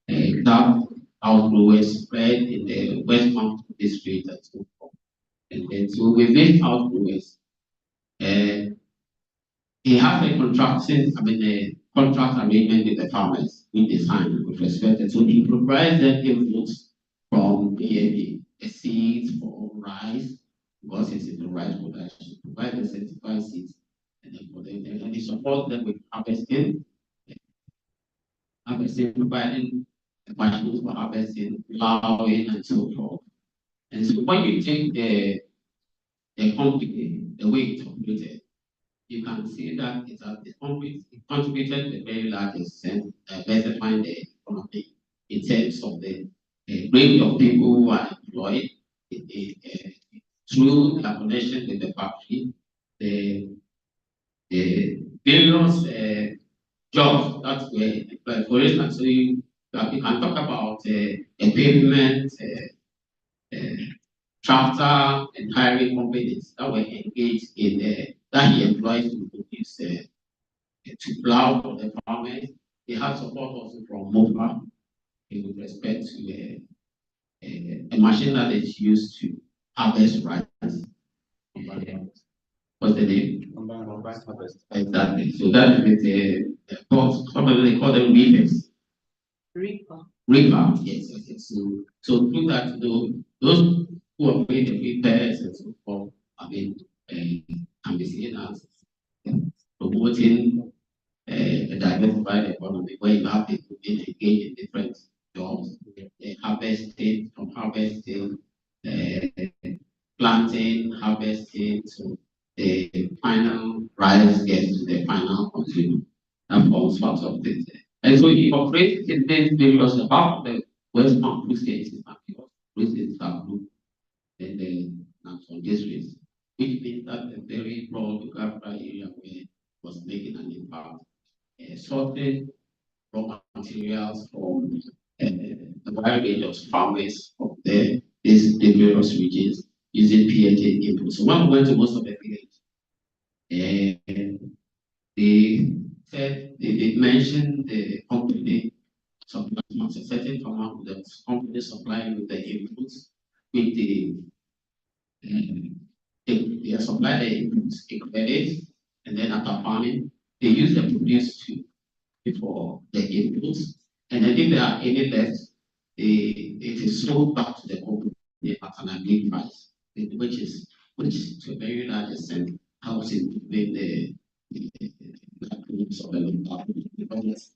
That outgrowers spread in the West Mountain district and so forth. And then so within outgrowers, he has a a contract arrangement with the farmers in design with respect to, so he provides them inputs from PFJ, the seeds for rice, because it's in the rice production, provide the certified seeds, and then for them, and he supports them with harvesting, providing the machines for harvesting, plowing, and so forth. And so when you take the company, the way it's operated, you can see that it contributed to a very large extent diversifying the economy in terms of the range of people who are employed through the connection with the factory, the various jobs that were employed. For instance, so you can talk about a pavement, tractor and hiring companies that were engaged in that he employs to produce to plow for the farmers. They have support also from MOFA with respect to a machine that is used to harvest rice. What's the name? Exactly. So that is the probably they call them reapers. Reaper, yes. So through that, those who are paid the repairs and so forth, I mean, can be seen as promoting a diversified economy where you have people being engaged in different jobs, harvesting, planting, harvesting, so the final rice gets to the final consumer and all sorts of things. And so he operates in these various about the West Mountain states in South and then from districts, which means that the very broad geographical area where it was making an impact, sorting raw materials from a wide range of farmers of these various regions using PFJ input. So when we went to most of the village, they mentioned the company supplying a certain farmer, the company supplying with the inputs with they supply the inputs in credit, and then after farming, they use the produce to for the inputs, and then if there are any left, it is sold back to the company at an agreed price, which to a very large extent helps in the groups of the local because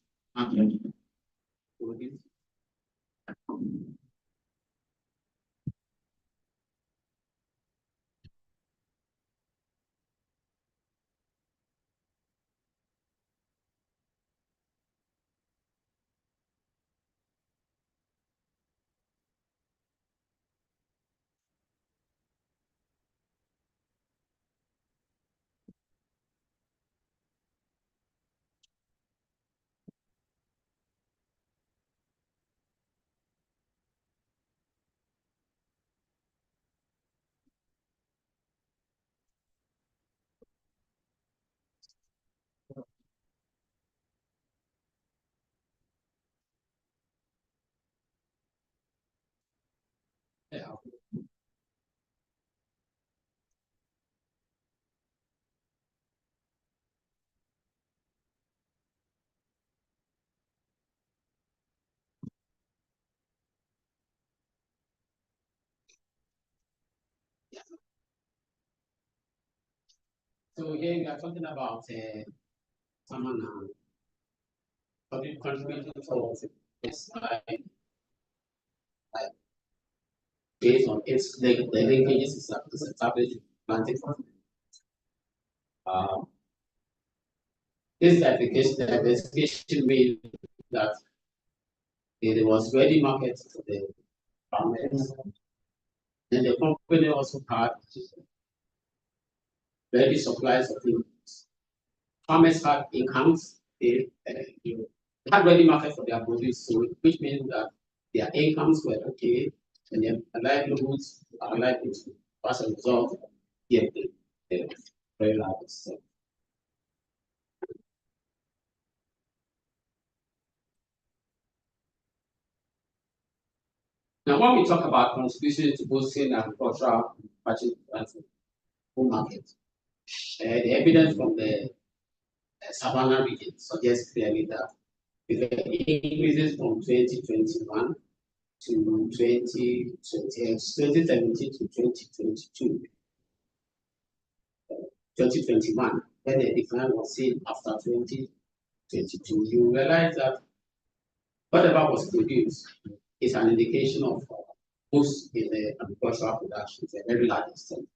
So here we are talking about someone contributing towards this based on its the linkages is established planting. This diversification means that there was ready market for the farmers, and the company also had ready supplies of inputs. Farmers had incomes, they had ready market for their produce, so which means that their incomes were okay, and their livelihoods are likely to, as a result, get the very large extent. Now, when we talk about contribution to boosting agricultural market, the evidence from the Savannah region suggests clearly that with the increases from 2021 to 2017 to 2022, 2021, when the decline was seen after 2022, you realize that whatever was produced is an indication of boost in the agricultural production to a very large extent,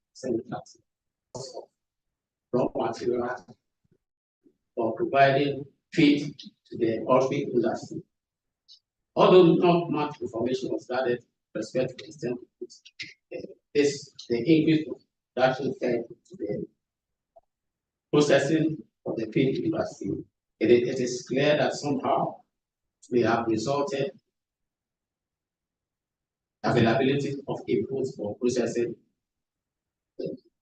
raw material for providing feed to the poultry industry. Although not much information was gathered with respect to the extent of the increase of production fed to the processing of the feed industry, it is clear that somehow we have resulted availability of inputs for processing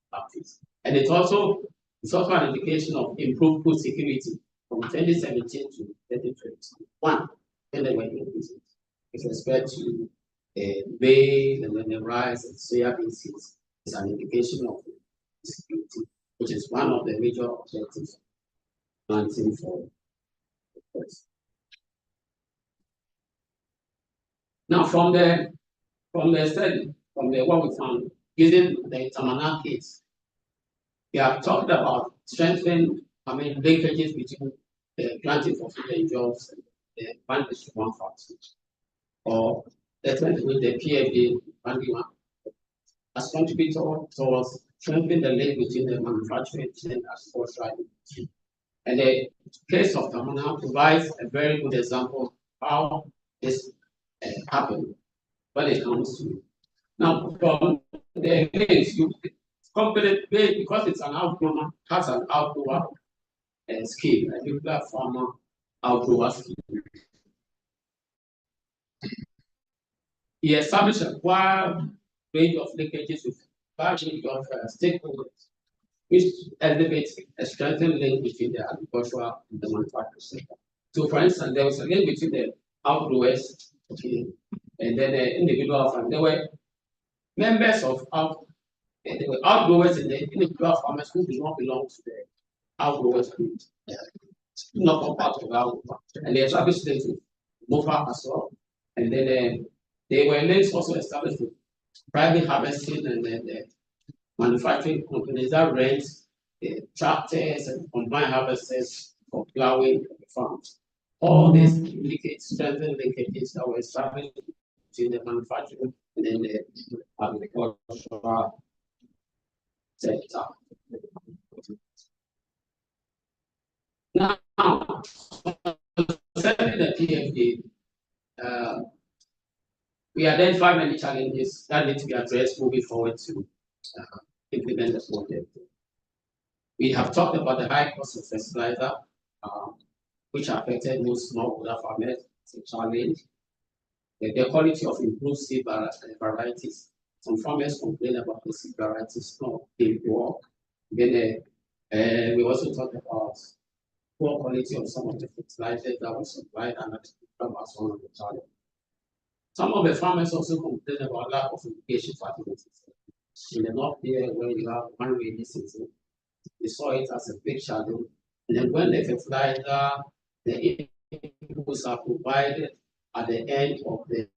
factories. And it's also an indication of improved food security from 2017 to 2021, when they were increasing with respect to maize and then the rice and soybean seeds. It's an indication of security, which is one of the major objectives planting for the first. Now, from the study, what we found, using the Tamana case, we have talked about strengthening, linkages between the planting for future jobs and the bandage to one factor, or the with the PFJ banding as contributor towards strengthening the link between the manufacturing chain and agricultural. And the case of Tamana provides a very good example of how this happened when it comes to. Now, from the links, company because it's an outgrower, has an outgrower scheme, a nuclear farmer outgrower scheme. He established a wide range of linkages with large range of stakeholders, which elevates a strengthened link between the agricultural and the manufacturing sector. So, for instance, there was a link between the outgrowers, and then the individual farm. There were members of there were outgrowers in the individual farmers who do not belong to the outgrowers group, not come part of the outgrower. And they established links with MOFA as well. And then they were links also established with private harvesting and then the manufacturing companies that rent tractors and combine harvesters for plowing the farms. All these indicate strengthened linkages that were established between the manufacturing and then the agricultural sector. Now, setting the PFJ, we identify many challenges that need to be addressed moving forward to implement the project. We have talked about the high cost of fertilizer, which affected most smallholder farmers. It's a challenge. The quality of improved seed varieties. Some farmers complain about the seed varieties not being poor. Then we also talked about poor quality of some of the fertilizers that were supplied, and that was one of the challenges. Some of the farmers also complain about lack of irrigation facilities. In the north here, where you have one rainy season, they saw it as a big challenge. And then when the fertilizer, the inputs are provided at the end of the